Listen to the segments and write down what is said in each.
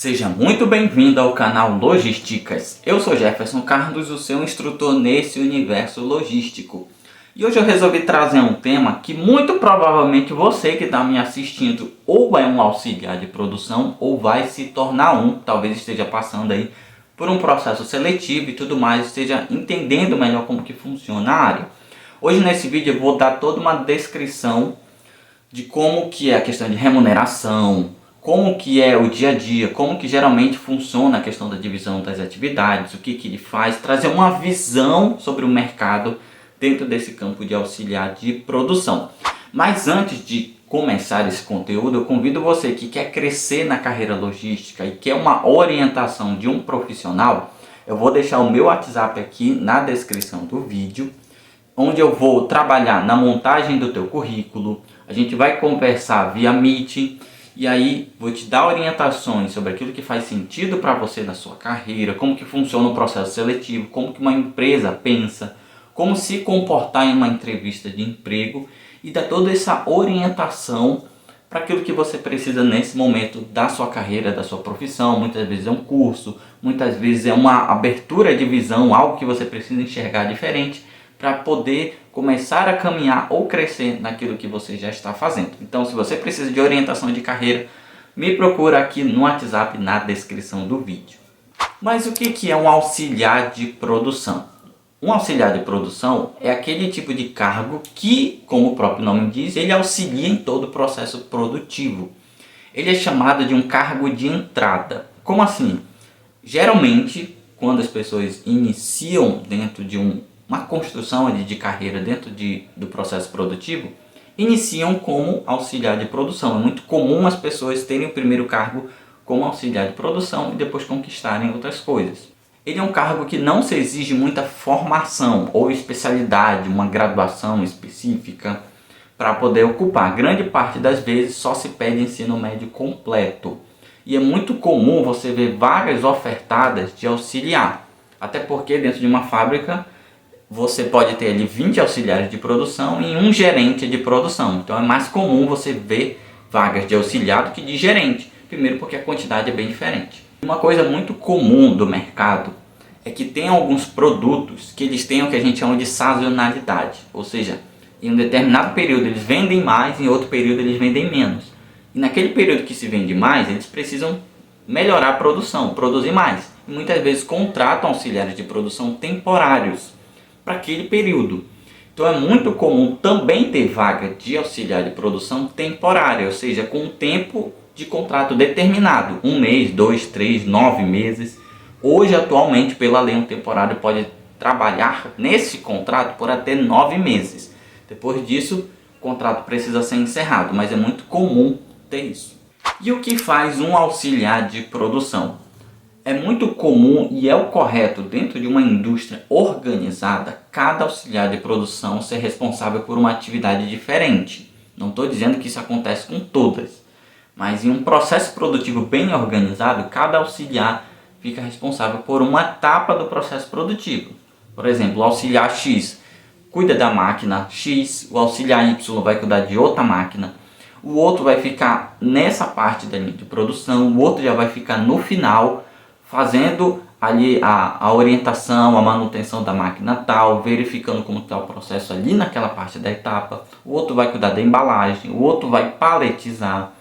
Seja muito bem-vindo ao canal Logisticas. Eu sou Jefferson Carlos, o seu instrutor nesse universo logístico. E hoje eu resolvi trazer um tema que muito provavelmente você que está me assistindo ou é um auxiliar de produção ou vai se tornar um, talvez esteja passando aí por um processo seletivo e tudo mais, esteja entendendo melhor como que funciona a área. Hoje nesse vídeo eu vou dar toda uma descrição de como que é a questão de remuneração, como que é o dia a dia, como que geralmente funciona a questão da divisão das atividades, o que que ele faz, trazer uma visão sobre o mercado dentro desse campo de auxiliar de produção. Mas antes de começar esse conteúdo, eu convido você que quer crescer na carreira logística e quer uma orientação de um profissional, eu vou deixar o meu WhatsApp aqui na descrição do vídeo, onde eu vou trabalhar na montagem do teu currículo, a gente vai conversar via Meet, e aí vou te dar orientações sobre aquilo que faz sentido para você na sua carreira, como que funciona o processo seletivo, como que uma empresa pensa, como se comportar em uma entrevista de emprego e dar toda essa orientação para aquilo que você precisa nesse momento da sua carreira, da sua profissão. Muitas vezes é um curso, muitas vezes é uma abertura de visão, algo que você precisa enxergar diferente para poder começar a caminhar ou crescer naquilo que você já está fazendo. Então, se você precisa de orientação de carreira, me procura aqui no WhatsApp na descrição do vídeo. Mas o que é um auxiliar de produção? Um auxiliar de produção é aquele tipo de cargo que, como o próprio nome diz, ele auxilia em todo o processo produtivo. Ele é chamado de um cargo de entrada. Como assim? Geralmente, quando as pessoas iniciam dentro de uma construção de carreira dentro do processo produtivo, iniciam como auxiliar de produção. É muito comum as pessoas terem o primeiro cargo como auxiliar de produção e depois conquistarem outras coisas. Ele é um cargo que não se exige muita formação ou especialidade, uma graduação específica para poder ocupar. Grande parte das vezes só se pede ensino médio completo. E é muito comum você ver vagas ofertadas de auxiliar. Até porque dentro de uma fábrica você pode ter ali 20 auxiliares de produção e um gerente de produção. Então é mais comum você ver vagas de auxiliar do que de gerente. Primeiro porque a quantidade é bem diferente. Uma coisa muito comum do mercado é que tem alguns produtos que eles têm o que a gente chama de sazonalidade. Ou seja, em um determinado período eles vendem mais, em outro período eles vendem menos. E naquele período que se vende mais, eles precisam melhorar a produção, produzir mais. E muitas vezes contratam auxiliares de produção temporários para aquele período. Então é muito comum também ter vaga de auxiliar de produção temporária, ou seja, com um tempo de contrato determinado, 1 mês, 2, 3, 9 meses. Hoje, atualmente, pela lei, um temporário pode trabalhar nesse contrato por até 9 meses. Depois disso, o contrato precisa ser encerrado, mas é muito comum ter isso. E o que faz um auxiliar de produção? É muito comum e é o correto dentro de uma indústria organizada, cada auxiliar de produção ser responsável por uma atividade diferente. Não estou dizendo que isso acontece com todas, mas em um processo produtivo bem organizado, cada auxiliar fica responsável por uma etapa do processo produtivo. Por exemplo, o auxiliar X cuida da máquina X, o auxiliar Y vai cuidar de outra máquina, o outro vai ficar nessa parte da linha de produção, o outro já vai ficar no final, fazendo ali a orientação, a manutenção da máquina tal, verificando como está o processo ali naquela parte da etapa. O outro vai cuidar da embalagem, o outro vai paletizar,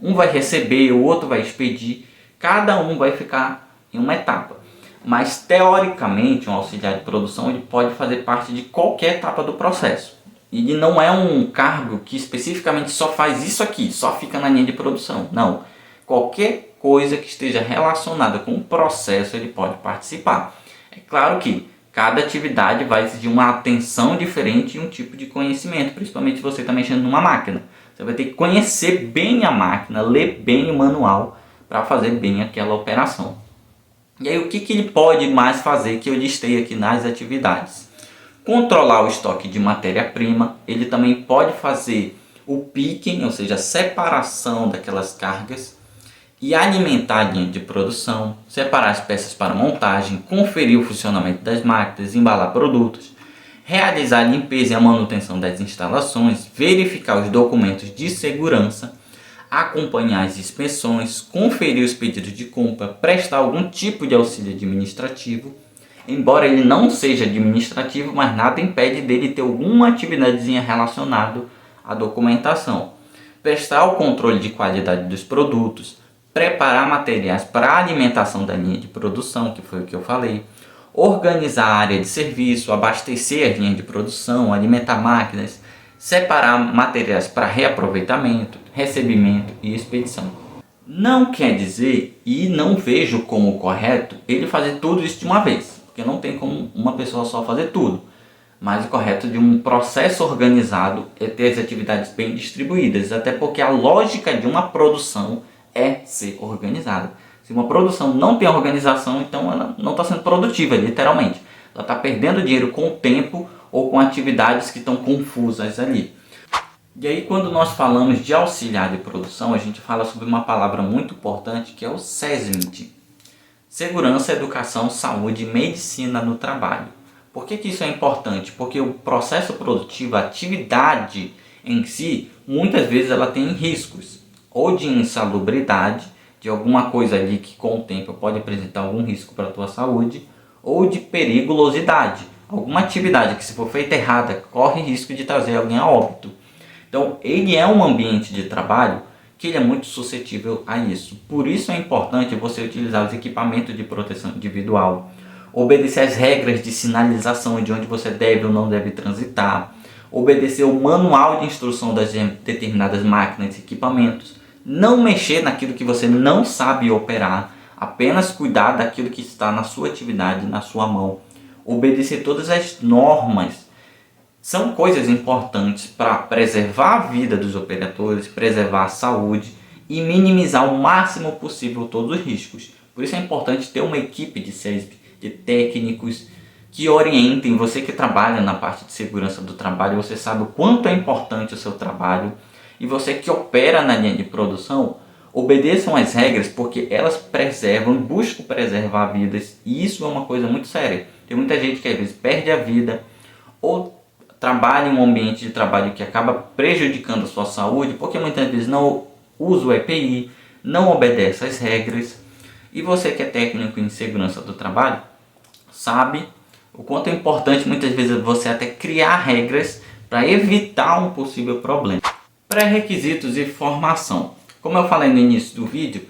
um vai receber, o outro vai expedir. Cada um vai ficar em uma etapa. Mas teoricamente um auxiliar de produção ele pode fazer parte de qualquer etapa do processo. Ele não é um cargo que especificamente só faz isso aqui, só fica na linha de produção. Não. Qualquer coisa que esteja relacionada com o processo, ele pode participar. É claro que cada atividade vai exigir uma atenção diferente e um tipo de conhecimento, principalmente se você está mexendo numa máquina. Você vai ter que conhecer bem a máquina, ler bem o manual para fazer bem aquela operação. E aí o que ele pode mais fazer que eu listei aqui nas atividades? Controlar o estoque de matéria-prima, ele também pode fazer o picking, ou seja, a separação daquelas cargas, e alimentar a linha de produção, separar as peças para montagem, conferir o funcionamento das máquinas, embalar produtos, realizar a limpeza e a manutenção das instalações, verificar os documentos de segurança, acompanhar as inspeções, conferir os pedidos de compra, prestar algum tipo de auxílio administrativo. Embora ele não seja administrativo, mas nada impede dele ter alguma atividadezinha relacionada à documentação. Prestar o controle de qualidade dos produtos, preparar materiais para a alimentação da linha de produção, que foi o que eu falei, organizar a área de serviço, abastecer a linha de produção, alimentar máquinas, separar materiais para reaproveitamento, recebimento e expedição. Não quer dizer, e não vejo como correto, ele fazer tudo isso de uma vez, porque não tem como uma pessoa só fazer tudo. Mas o correto de um processo organizado é ter as atividades bem distribuídas, até porque a lógica de uma produção é ser organizada. Se uma produção não tem organização, então ela não está sendo produtiva, literalmente. Ela está perdendo dinheiro com o tempo ou com atividades que estão confusas ali. E aí, quando nós falamos de auxiliar de produção, a gente fala sobre uma palavra muito importante que é o SESMIT. Segurança, Educação, Saúde e Medicina no Trabalho. Por que isso é importante? Porque o processo produtivo, a atividade em si, muitas vezes ela tem riscos, ou de insalubridade, de alguma coisa ali que com o tempo pode apresentar algum risco para a tua saúde, ou de periculosidade, alguma atividade que se for feita errada corre risco de trazer alguém a óbito. Então ele é um ambiente de trabalho que ele é muito suscetível a isso. Por isso é importante você utilizar os equipamentos de proteção individual, obedecer as regras de sinalização de onde você deve ou não deve transitar, obedecer o manual de instrução das determinadas máquinas e equipamentos, não mexer naquilo que você não sabe operar, apenas cuidar daquilo que está na sua atividade, na sua mão, obedecer todas as normas. São coisas importantes para preservar a vida dos operadores, preservar a saúde e minimizar o máximo possível todos os riscos. Por isso é importante ter uma equipe de SESB, de técnicos que orientem. Você que trabalha na parte de segurança do trabalho, você sabe o quanto é importante o seu trabalho. E você que opera na linha de produção, obedeçam as regras, porque elas preservam, buscam preservar vidas. E isso é uma coisa muito séria. Tem muita gente que às vezes perde a vida ou trabalha em um ambiente de trabalho que acaba prejudicando a sua saúde, porque muitas vezes não usa o EPI, não obedece às regras. E você que é técnico em segurança do trabalho, sabe o quanto é importante muitas vezes você até criar regras para evitar um possível problema. Pré-requisitos e formação. Como eu falei no início do vídeo,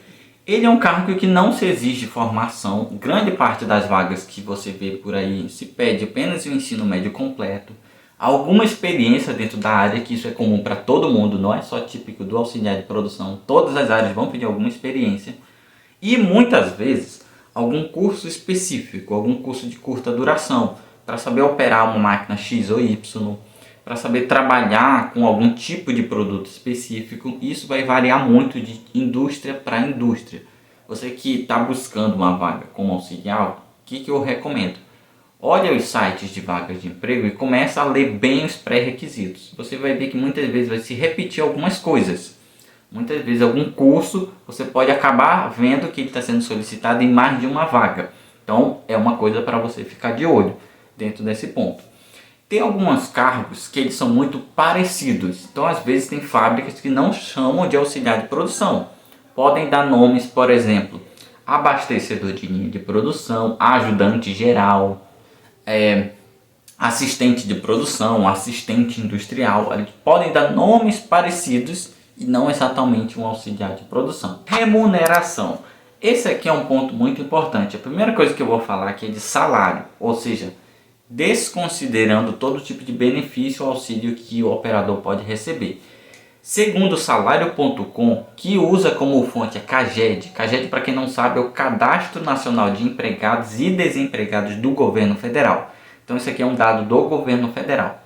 ele é um cargo que não se exige formação. Grande parte das vagas que você vê por aí se pede apenas o ensino médio completo, alguma experiência dentro da área, que isso é comum para todo mundo, não é só típico do auxiliar de produção. Todas as áreas vão pedir alguma experiência e muitas vezes algum curso específico, algum curso de curta duração, para saber operar uma máquina X ou Y, para saber trabalhar com algum tipo de produto específico. Isso vai variar muito de indústria para indústria. Você que está buscando uma vaga como auxiliar, o que eu recomendo? Olha os sites de vagas de emprego e começa a ler bem os pré-requisitos. Você vai ver que muitas vezes vai se repetir algumas coisas. Muitas vezes algum curso você pode acabar vendo que ele está sendo solicitado em mais de uma vaga. Então é uma coisa para você ficar de olho dentro desse ponto. Tem alguns cargos que eles são muito parecidos. Então às vezes tem fábricas que não chamam de auxiliar de produção. Podem dar nomes, por exemplo, abastecedor de linha de produção, ajudante geral, assistente de produção, assistente industrial. Eles podem dar nomes parecidos e não exatamente um auxiliar de produção. Remuneração. Esse aqui é um ponto muito importante. A primeira coisa que eu vou falar aqui é de salário, ou seja, desconsiderando todo tipo de benefício ou auxílio que o operador pode receber. Segundo o salário.com, que usa como fonte a CAGED. CAGED, para quem não sabe, é o Cadastro Nacional de Empregados e Desempregados do Governo Federal. Então isso aqui é um dado do Governo Federal.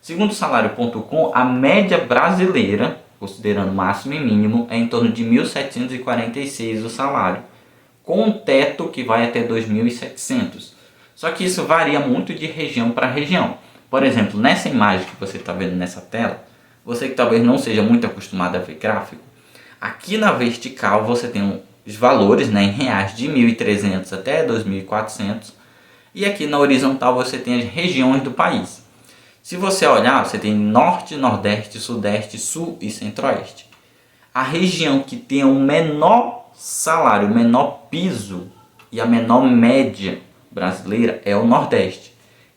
Segundo o salário.com, a média brasileira, considerando máximo e mínimo, é em torno de R$ 1.746 o salário, com um teto que vai até R$ 2.700. Só que isso varia muito de região para região. Por exemplo, nessa imagem que você está vendo nessa tela, você que talvez não seja muito acostumado a ver gráfico, aqui na vertical você tem os valores, em reais, de 1.300 até 2.400, e aqui na horizontal você tem as regiões do país. Se você olhar, você tem norte, nordeste, sudeste, sul e centro-oeste. A região que tem o menor salário, o menor piso e a menor média brasileira é o Nordeste.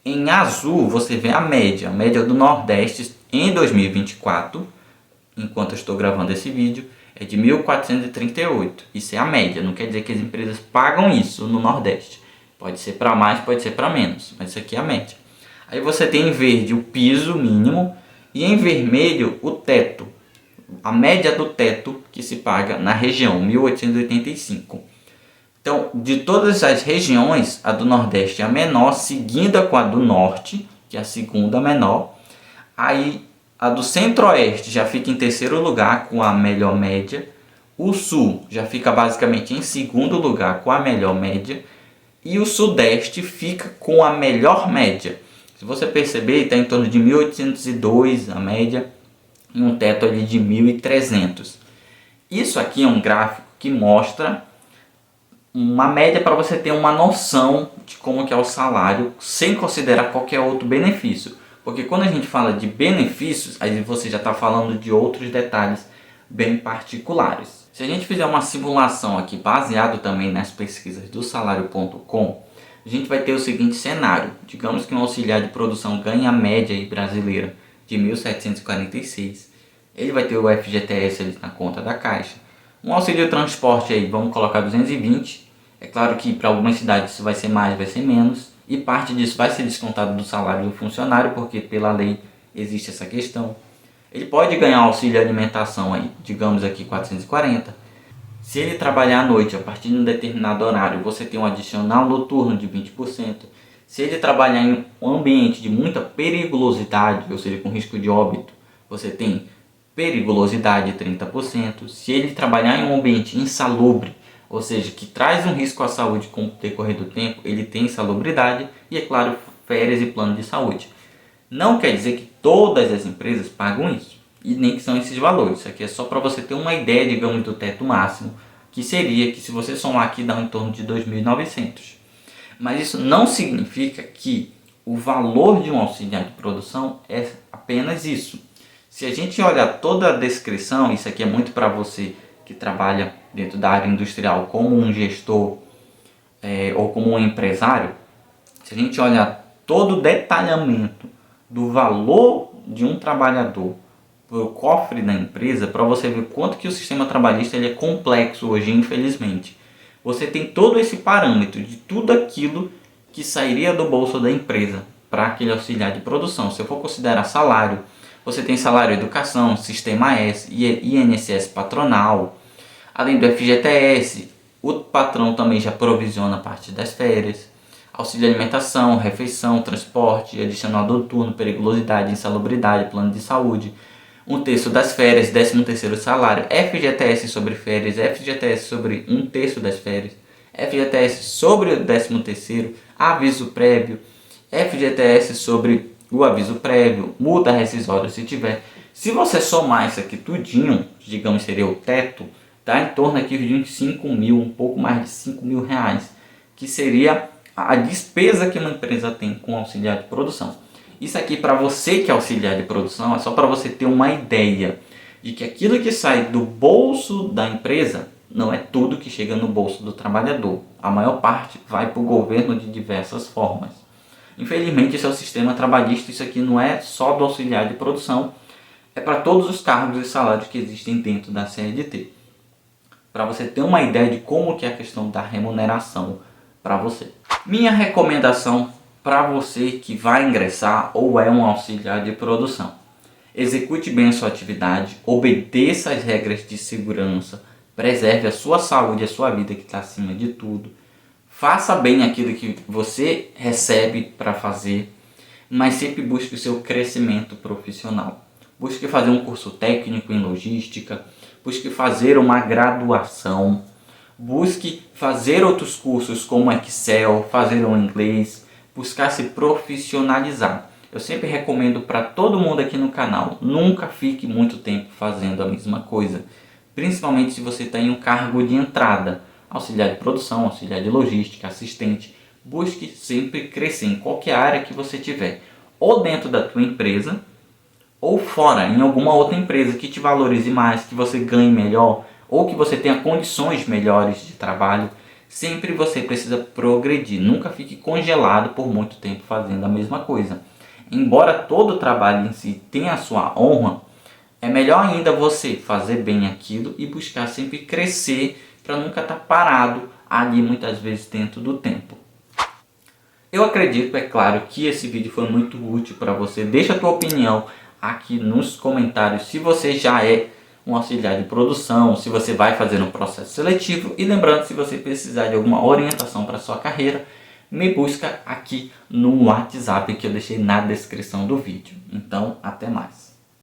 Em azul você vê a média do Nordeste em 2024, enquanto eu estou gravando esse vídeo, é de 1.438. Isso é a média, não quer dizer que as empresas pagam isso no Nordeste. Pode ser para mais, pode ser para menos, mas isso aqui é a média. Aí você tem em verde o piso mínimo e em vermelho o teto. A média do teto que se paga na região, 1.885. Então, de todas as regiões, a do Nordeste é a menor, seguida com a do Norte, que é a segunda menor. Aí, a do Centro-Oeste já fica em terceiro lugar, com a melhor média. O Sul já fica basicamente em segundo lugar, com a melhor média. E o Sudeste fica com a melhor média. Se você perceber, está em torno de 1.802 a média, e um teto ali de 1.300. Isso aqui é um gráfico que mostra uma média para você ter uma noção de como que é o salário, sem considerar qualquer outro benefício. Porque quando a gente fala de benefícios, aí você já está falando de outros detalhes bem particulares. Se a gente fizer uma simulação aqui, baseado também nas pesquisas do salário.com, a gente vai ter o seguinte cenário. Digamos que um auxiliar de produção ganha a média aí brasileira de 1.746. Ele vai ter o FGTS ali na conta da Caixa. Um auxílio de transporte aí, vamos colocar 220. É claro que para algumas cidades isso vai ser mais, vai ser menos. E parte disso vai ser descontado do salário do funcionário, porque pela lei existe essa questão. Ele pode ganhar auxílio alimentação aí, digamos aqui 440. Se ele trabalhar à noite, a partir de um determinado horário, você tem um adicional noturno de 20%. Se ele trabalhar em um ambiente de muita periculosidade, ou seja, com risco de óbito, você tem periculosidade de 30%. Se ele trabalhar em um ambiente insalubre, ou seja, que traz um risco à saúde com o decorrer do tempo, ele tem insalubridade e, é claro, férias e plano de saúde. Não quer dizer que todas as empresas pagam isso, e nem que são esses valores. Isso aqui é só para você ter uma ideia, digamos, do teto máximo, que seria que se você somar aqui dá em torno de 2.900. Mas isso não significa que o valor de um auxiliar de produção é apenas isso. Se a gente olhar toda a descrição, isso aqui é muito para você que trabalha dentro da área industrial como um gestor ou como um empresário. Se a gente olhar todo o detalhamento do valor de um trabalhador para o cofre da empresa, para você ver quanto que o sistema trabalhista ele é complexo hoje, infelizmente. Você tem todo esse parâmetro de tudo aquilo que sairia do bolso da empresa para aquele auxiliar de produção. Se eu for considerar salário, você tem salário educação, sistema S, INSS patronal, além do FGTS, o patrão também já provisiona a parte das férias, auxílio alimentação, refeição, transporte, adicional noturno, periculosidade, insalubridade, plano de saúde, um terço das férias, 13º salário, FGTS sobre férias, FGTS sobre um terço das férias, FGTS sobre o 13º, aviso prévio, FGTS sobre o aviso prévio, multa rescisória se tiver. Se você somar isso aqui tudinho, digamos seria o teto, dá em torno aqui de uns 5 mil, um pouco mais de 5 mil reais, que seria a despesa que uma empresa tem com auxiliar de produção. Isso aqui para você que é auxiliar de produção é só para você ter uma ideia de que aquilo que sai do bolso da empresa não é tudo que chega no bolso do trabalhador. A maior parte vai para o governo de diversas formas. Infelizmente esse é o sistema trabalhista, isso aqui não é só do auxiliar de produção, é para todos os cargos e salários que existem dentro da CLT. Para você ter uma ideia de como que é a questão da remuneração para você. Minha recomendação para você que vai ingressar ou é um auxiliar de produção: execute bem a sua atividade, obedeça às regras de segurança, preserve a sua saúde e a sua vida que está acima de tudo. Faça bem aquilo que você recebe para fazer, mas sempre busque o seu crescimento profissional. Busque fazer um curso técnico em logística, busque fazer uma graduação, busque fazer outros cursos como Excel, fazer um inglês, buscar se profissionalizar. Eu sempre recomendo para todo mundo aqui no canal, nunca fique muito tempo fazendo a mesma coisa, principalmente se você está em um cargo de entrada, auxiliar de produção, auxiliar de logística, assistente. Busque sempre crescer em qualquer área que você tiver, ou dentro da tua empresa, ou fora, em alguma outra empresa que te valorize mais, que você ganhe melhor, ou que você tenha condições melhores de trabalho, sempre você precisa progredir. Nunca fique congelado por muito tempo fazendo a mesma coisa. Embora todo o trabalho em si tenha a sua honra, é melhor ainda você fazer bem aquilo e buscar sempre crescer para nunca estar parado ali muitas vezes dentro do tempo. Eu acredito, é claro, que esse vídeo foi muito útil para você. Deixa a tua opinião aqui nos comentários se você já é um auxiliar de produção, se você vai fazer um processo seletivo. E lembrando, se você precisar de alguma orientação para sua carreira, me busca aqui no WhatsApp que eu deixei na descrição do vídeo. Então, até mais.